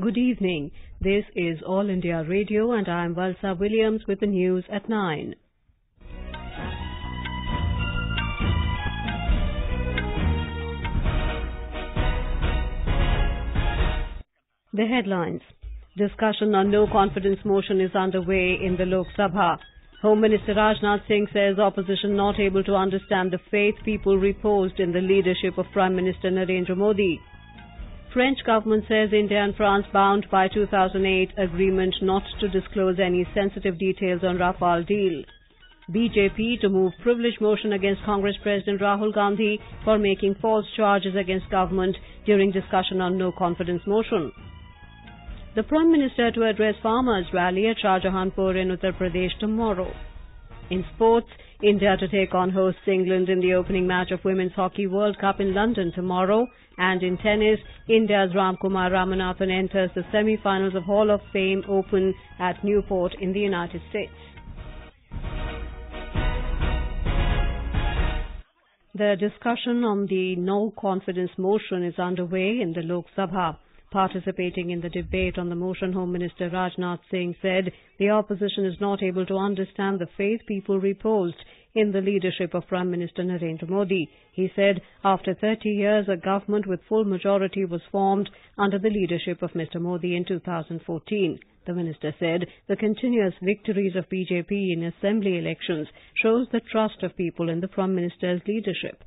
Good evening. This is All India Radio and I am Valsa Williams with the news at 9. The headlines. Discussion on no confidence motion is underway in the Lok Sabha. Home Minister Rajnath Singh says opposition not able to understand the faith people reposed in the leadership of Prime Minister Narendra Modi. French government says India and France bound by 2008 agreement not to disclose any sensitive details on Rafale deal. BJP to move privilege motion against Congress President Rahul Gandhi for making false charges against government during discussion on no confidence motion. The Prime Minister to address farmers' rally at Shahjahanpur in Uttar Pradesh tomorrow. In sports, India to take on hosts England in the opening match of Women's Hockey World Cup in London tomorrow. And in tennis, India's Ramkumar Ramanathan enters the semi-finals of Hall of Fame Open at Newport in the United States. The discussion on the no confidence motion is underway in the Lok Sabha. Participating in the debate on the motion, Home Minister Rajnath Singh said the opposition is not able to understand the faith people reposed in the leadership of Prime Minister Narendra Modi. He said after 30 years, a government with full majority was formed under the leadership of Mr. Modi in 2014. The minister said the continuous victories of BJP in assembly elections shows the trust of people in the Prime Minister's leadership.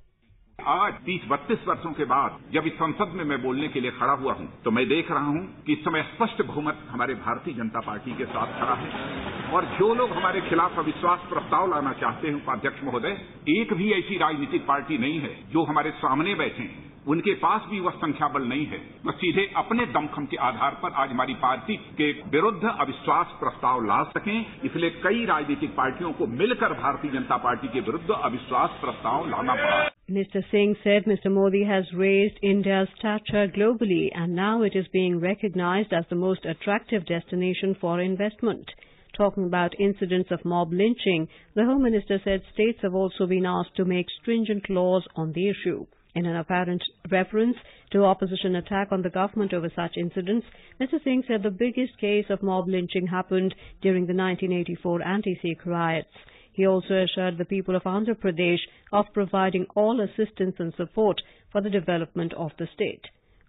आज 30-32 वर्षों के बाद जब इस संसद में मैं बोलने के लिए खड़ा हुआ हूं तो मैं देख रहा हूं कि इस समय स्पष्ट बहुमत हमारे भारतीय जनता पार्टी के साथ खड़ा है और जो लोग हमारे खिलाफ अविश्वास प्रस्ताव लाना चाहते हैं उपाध्यक्ष महोदय, एक भी ऐसी राजनीतिक पार्टी नहीं है जो हमारे सामने बैठे हैं, उनके पास भी वह संख्या बल नहीं है। वह सीधे अपने दमखम के आधार पर आज हमारी पार्टी के विरुद्ध अविश्वास प्रस्ताव ला सकें, इसलिए कई राजनीतिक पार्टियों को मिलकर भारतीय जनता पार्टी के विरुद्ध अविश्वास प्रस्ताव लाना पड़ा। Mr. Singh said Mr. Modi has raised India's stature globally and now it is being recognized as the most attractive destination for investment. Talking about incidents of mob lynching, the Home Minister said states have also been asked to make stringent laws on the issue. In an apparent reference to opposition attack on the government over such incidents, Mr. Singh said the biggest case of mob lynching happened during the 1984 anti-Sikh riots. He also assured the people of Andhra Pradesh of providing all assistance and support for the development of the state.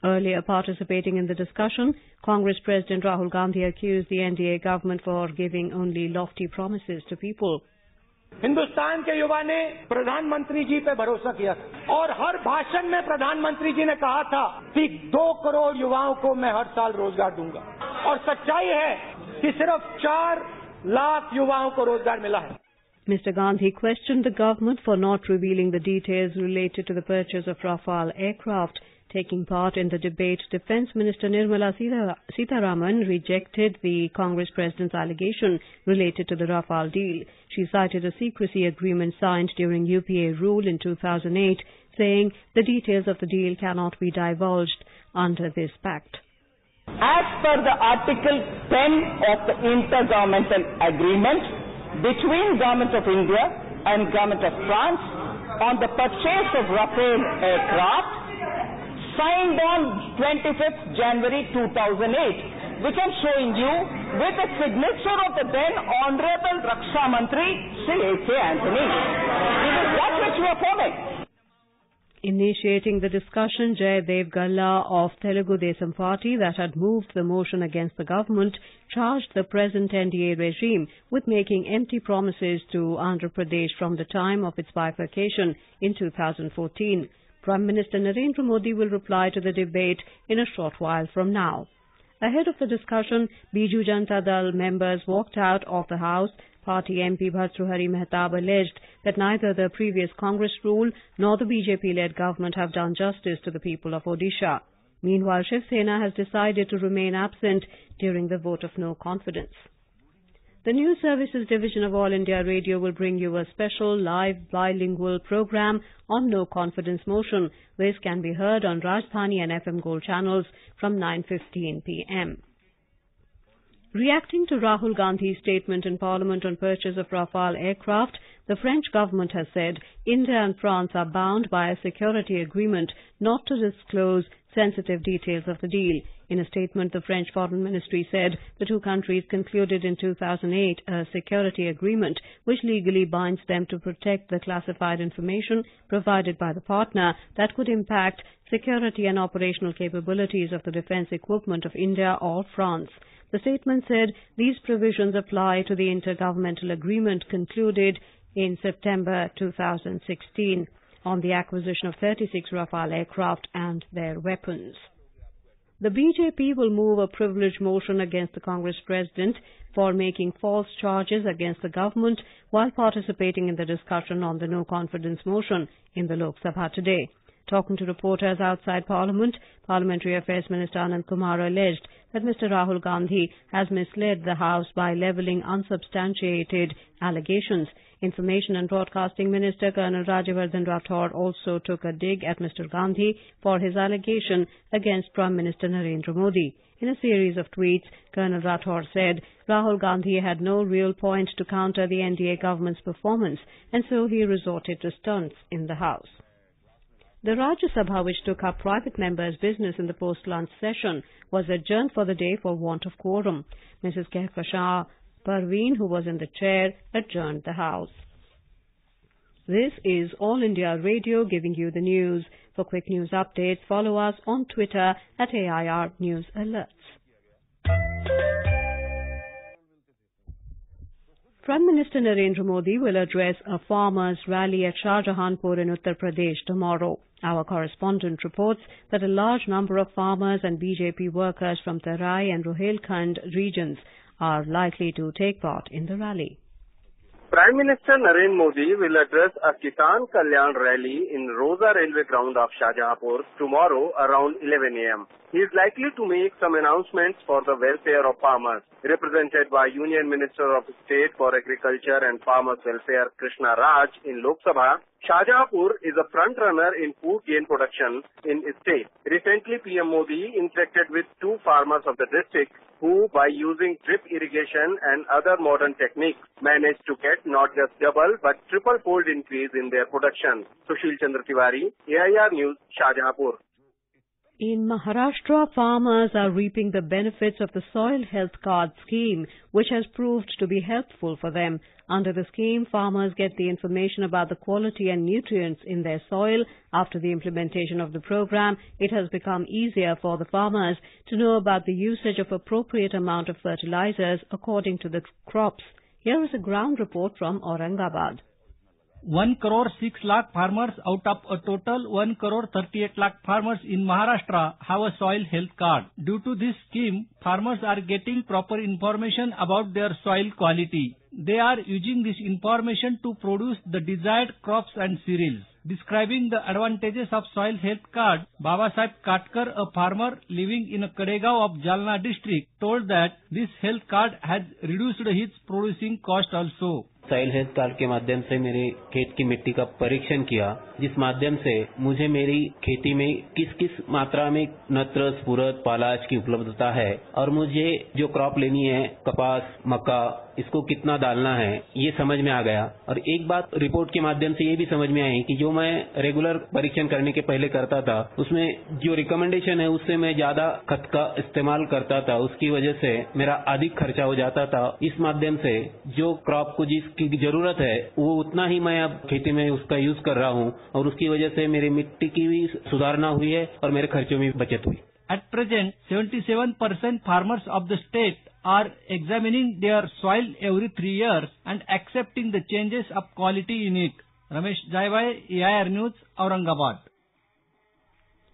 Earlier participating in the discussion, Congress President Rahul Gandhi accused the NDA government for giving only lofty promises to people. Hindustan के युवा ने प्रधानमंत्री जी पे भरोसा किया और हर भाषण में प्रधानमंत्री जी ने कहा था कि 2 करोड़ युवाओं को मैं हर साल रोजगार दूंगा और सच्चाई है कि सिर्फ 4 लाख युवाओं को रोजगार मिला है। Mr. Gandhi questioned the government for not revealing the details related to the purchase of Rafale aircraft. Taking part in the debate, Defence Minister Nirmala Sitharaman rejected the Congress President's allegation related to the Rafale deal. She cited a secrecy agreement signed during UPA rule in 2008, saying the details of the deal cannot be divulged under this pact. As per the Article 10 of the Intergovernmental Agreement between Government of India and Government of France on the purchase of Rafale aircraft, signed on 25th January 2008, which I'm showing you with the signature of the then Honorable Raksha Mantri, Sri A.K. Anthony. This is that which we are forming. Initiating the discussion, Jaydev Galla of Telugu Desam Party that had moved the motion against the government charged the present NDA regime with making empty promises to Andhra Pradesh from the time of its bifurcation in 2014. Prime Minister Narendra Modi will reply to the debate in a short while from now. Ahead of the discussion, Biju Janata Dal members walked out of the House. Party MP Bhartrihari Mehtab alleged that neither the previous Congress rule nor the BJP-led government have done justice to the people of Odisha. Meanwhile, Shiv Sena has decided to remain absent during the vote of no confidence. The News Services Division of All India Radio will bring you a special live bilingual program on no confidence motion. This can be heard on Rajdhani and FM Gold channels from 9:15 p.m. Reacting to Rahul Gandhi's statement in Parliament on purchase of Rafale aircraft, the French government has said India and France are bound by a security agreement not to disclose sensitive details of the deal. In a statement, the French Foreign Ministry said the two countries concluded in 2008 a security agreement which legally binds them to protect the classified information provided by the partner that could impact security and operational capabilities of the defence equipment of India or France. The statement said these provisions apply to the intergovernmental agreement concluded in September 2016 on the acquisition of 36 Rafale aircraft and their weapons. The BJP will move a privilege motion against the Congress president for making false charges against the government while participating in the discussion on the no-confidence motion in the Lok Sabha today. Talking to reporters outside Parliament, Parliamentary Affairs Minister Anand Kumar alleged that Mr. Rahul Gandhi has misled the House by levelling unsubstantiated allegations. Information and Broadcasting Minister Colonel Rajyavardhan Rathore also took a dig at Mr. Gandhi for his allegation against Prime Minister Narendra Modi. In a series of tweets, Colonel Rathore said Rahul Gandhi had no real point to counter the NDA government's performance, and so he resorted to stunts in the House. The Rajya Sabha, which took up private members' business in the post-lunch session, was adjourned for the day for want of quorum. Mrs. Kehkashan Parveen, who was in the chair, adjourned the House. This is All India Radio giving you the news. For quick news updates, follow us on Twitter at AIR News Alerts. Prime Minister Narendra Modi will address a farmers' rally at Shahjahanpur in Uttar Pradesh tomorrow. Our correspondent reports that a large number of farmers and BJP workers from Tarai and Rohilkhand regions are likely to take part in the rally. Prime Minister Narendra Modi will address a Kisan Kalyan rally in Rosa railway ground of Shahjahanpur tomorrow around 11 a.m. He is likely to make some announcements for the welfare of farmers. Represented by Union Minister of State for Agriculture and Farmers Welfare Krishna Raj in Lok Sabha, Shahjahanpur is a front-runner in food grain production in state. Recently, PM Modi interacted with two farmers of the district who, by using drip irrigation and other modern techniques, managed to get not just double but triple-fold increase in their production. Sushil Chandra Tiwari, AIR News, Shahjahanpur. In Maharashtra, farmers are reaping the benefits of the Soil Health Card scheme, which has proved to be helpful for them. Under the scheme, farmers get the information about the quality and nutrients in their soil. After the implementation of the program, it has become easier for the farmers to know about the usage of appropriate amount of fertilizers according to the crops. Here is a ground report from Aurangabad. 1 crore 6 lakh farmers out of a total 1 crore 38 lakh farmers in Maharashtra have a soil health card. Due to this scheme, farmers are getting proper information about their soil quality. They are using this information to produce the desired crops and cereals. Describing the advantages of soil health card, Babasaheb Katkar, a farmer living in Kadegaon of Jalna district, told that this health card has reduced his producing cost also. Soil health card के माध्यम से मेरे खेत की मिट्टी का परीक्षण किया, जिस माध्यम से मुझे मेरी खेती में किस किस मात्रा में नत्र, स्फुरद, पालाश की उपलब्धता है और मुझे जो क्रॉप लेनी है, कपास, मक्का, इसको कितना डालना है, ये समझ में आ गया। और एक बात रिपोर्ट के माध्यम से ये भी समझ में आई कि जो मैं रेगुलर परीक्षण करने के पहले करता था, उसमें जो रिकमेंडेशन है उससे मैं ज्यादा खत का इस्तेमाल करता था, उसकी वजह से मेरा अधिक खर्चा हो जाता था। इस माध्यम से जो क्रॉप को जिसकी जरूरत है वो उतना ही मैं अब खेती में उसका यूज कर रहा हूँ और उसकी वजह से मेरी मिट्टी की भी सुधारना हुई है और मेरे खर्चों में भी बचत हुई। At present, 77% farmers of the state are examining their soil every 3 years and accepting the changes of quality in it. Ramesh Jaivai, AIR News, Aurangabad.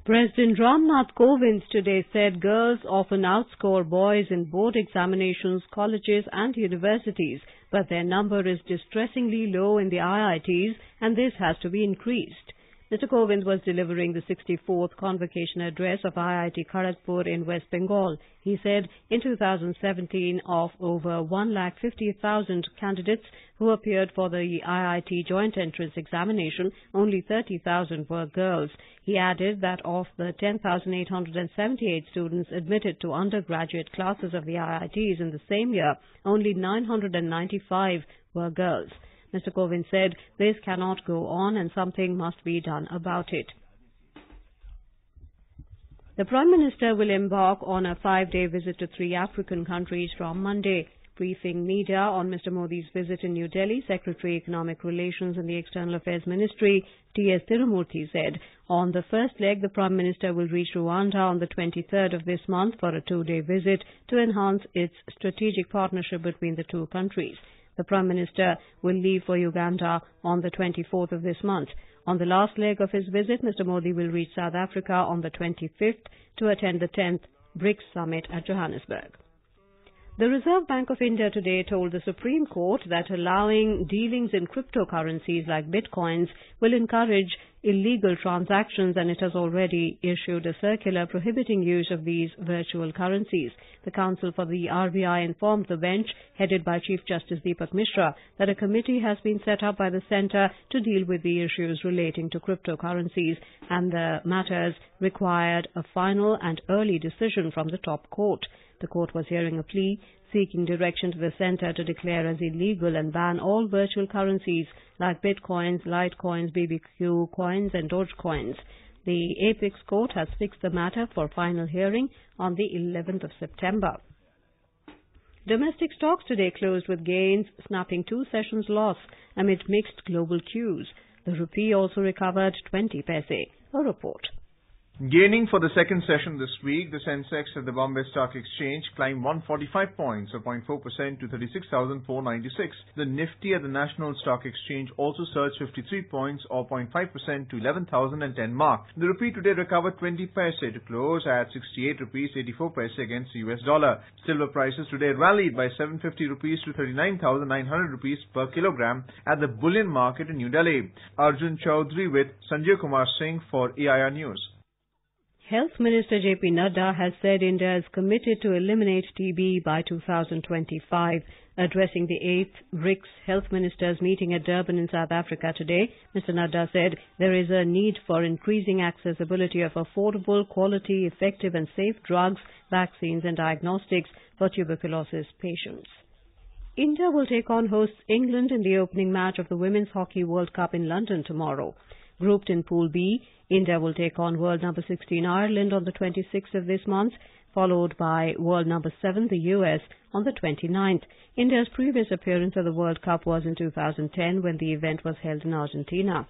President Ramnath Kovind today said girls often outscore boys in board examinations, colleges and universities, but their number is distressingly low in the IITs and this has to be increased. Mr. Kovind was delivering the 64th convocation address of IIT Kharagpur in West Bengal. He said in 2017 of over 1,50,000 candidates who appeared for the IIT joint entrance examination, only 30,000 were girls. He added that of the 10,878 students admitted to undergraduate classes of the IITs in the same year, only 995 were girls. Mr. Kovind said this cannot go on and something must be done about it. The Prime Minister will embark on a 5-day visit to 3 African countries from Monday. Briefing media on Mr. Modi's visit in New Delhi, Secretary Economic Relations in the External Affairs Ministry, T.S. Tirumurthy, said on the first leg the Prime Minister will reach Rwanda on the 23rd of this month for a 2-day visit to enhance its strategic partnership between the two countries. The Prime Minister will leave for Uganda on the 24th of this month. On the last leg of his visit, Mr. Modi will reach South Africa on the 25th to attend the 10th BRICS Summit at Johannesburg. The Reserve Bank of India today told the Supreme Court that allowing dealings in cryptocurrencies like bitcoins will encourage illegal transactions, and it has already issued a circular prohibiting use of these virtual currencies. The counsel for the RBI informed the bench, headed by Chief Justice Deepak Mishra, that a committee has been set up by the centre to deal with the issues relating to cryptocurrencies, and the matters required a final and early decision from the top court. The court was hearing a plea seeking direction to the centre to declare as illegal and ban all virtual currencies like bitcoins, litecoins, BBQ coins and Dogecoins. The Apex Court has fixed the matter for final hearing on the 11th of September. Domestic stocks today closed with gains, snapping 2 sessions loss amid mixed global cues. The rupee also recovered 20 paise. A report. Gaining for the second session this week, the Sensex at the Bombay Stock Exchange climbed 145 points, or 0.4% to 36,496. The Nifty at the National Stock Exchange also surged 53 points, or 0.5% to 11,010 mark. The rupee today recovered 20 paise to close at 68 rupees 84 paise against the US dollar. Silver prices today rallied by 750 rupees to 39,900 rupees per kilogram at the bullion market in New Delhi. Arjun Chaudhary with Sanjay Kumar Singh for AIR News. Health Minister J.P. Nadda has said India is committed to eliminate TB by 2025. Addressing the 8th BRICS Health Ministers meeting at Durban in South Africa today, Mr. Nadda said there is a need for increasing accessibility of affordable, quality, effective and safe drugs, vaccines and diagnostics for tuberculosis patients. India will take on hosts England in the opening match of the Women's Hockey World Cup in London tomorrow. Grouped in Pool B, India will take on world number 16 Ireland on the 26th of this month, followed by world number 7 the US on the 29th. India's previous appearance at the World Cup was in 2010 when the event was held in Argentina.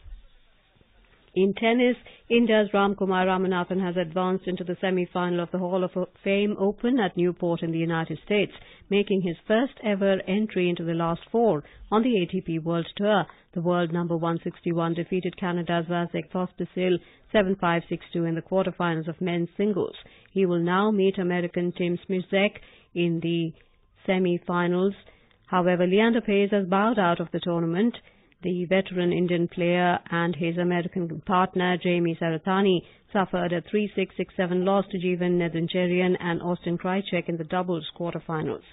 In tennis, India's Ramkumar Ramanathan has advanced into the semi-final of the Hall of Fame Open at Newport in the United States, making his first ever entry into the last 4 on the ATP World Tour. The world number 161 defeated Canada's Vasek Pospisil 7-5, 6-2 in the quarterfinals of men's singles. He will now meet American Tim Smyczek in the semi-finals. However, Leander Paes has bowed out of the tournament. The veteran Indian player and his American partner, Jamie Saratani, suffered a 3-6, 6-7 loss to Jeevan Neduncharyan and Austin Krajicek in the doubles quarterfinals.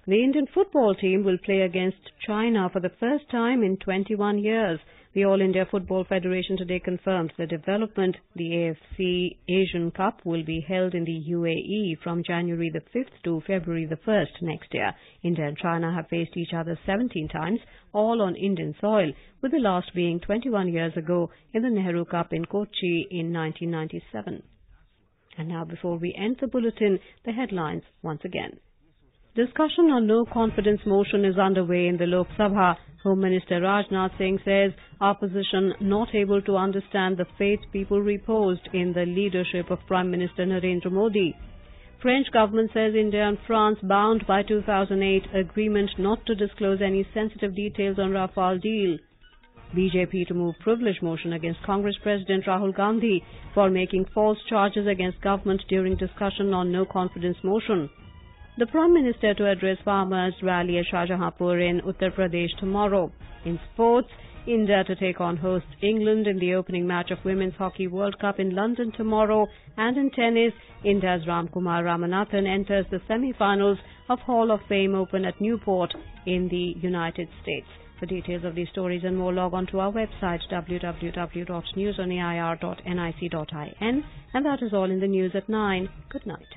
The Indian football team will play against China for the first time in 21 years. The All India Football Federation today confirmed the development. The AFC Asian Cup will be held in the UAE from January the 5th to February the 1st next year. India and China have faced each other 17 times, all on Indian soil, with the last being 21 years ago in the Nehru Cup in Kochi in 1997. And now, before we end the bulletin, the headlines once again. Discussion on no confidence motion is underway in the Lok Sabha. Home Minister Rajnath Singh says opposition not able to understand the faith people reposed in the leadership of Prime Minister Narendra Modi. French government says India and France bound by 2008 agreement not to disclose any sensitive details on Rafale deal. BJP to move privilege motion against Congress President Rahul Gandhi for making false charges against government during discussion on no confidence motion. The Prime Minister to address farmers' rally at Shahjahanpur in Uttar Pradesh tomorrow. In sports, India to take on hosts England in the opening match of Women's Hockey World Cup in London tomorrow. And in tennis, India's Ramkumar Ramanathan enters the semi-finals of Hall of Fame Open at Newport in the United States. For details of these stories and more, log on to our website www.newsonair.nic.in. And that is all in the news at 9. Good night.